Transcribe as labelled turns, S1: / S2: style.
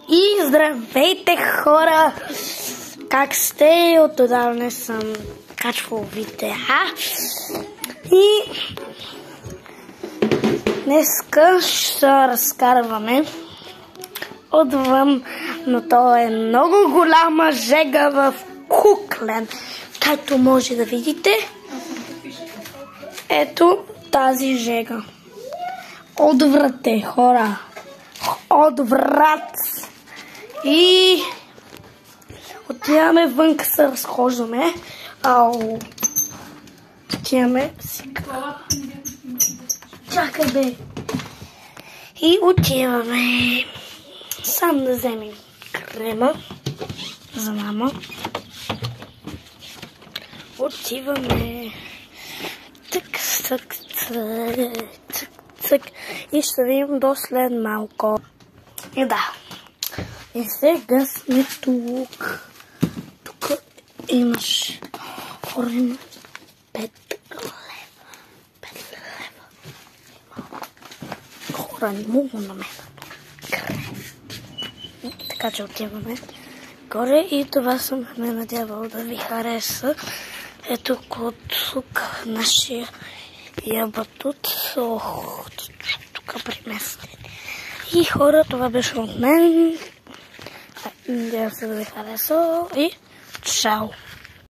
S1: И здравейте, хора! Как сте? Отдавна не съм качвал видеа. И днеска ще разкарваме отвън, но то е много голяма жега в Куклен. Както може да видите, ето тази жега. Отврат е, хора. Отврат. И отиваме вън, се разхождаме. Отиваме сега. Чакай, бе. И отиваме. Сам да вземем крема за мама. Отиваме. Цък. И ще видим до след малко. И да. И сега сме тук. Тук имаш форма 5 лева. 5 лева. Хора, не мога на мен. Така че отиваме горе и това съм ме надявал да ви хареса. Ето тук нашия батут. Тук приместен. И хора, това беше от мен. Надявам се да ви хареса и чао!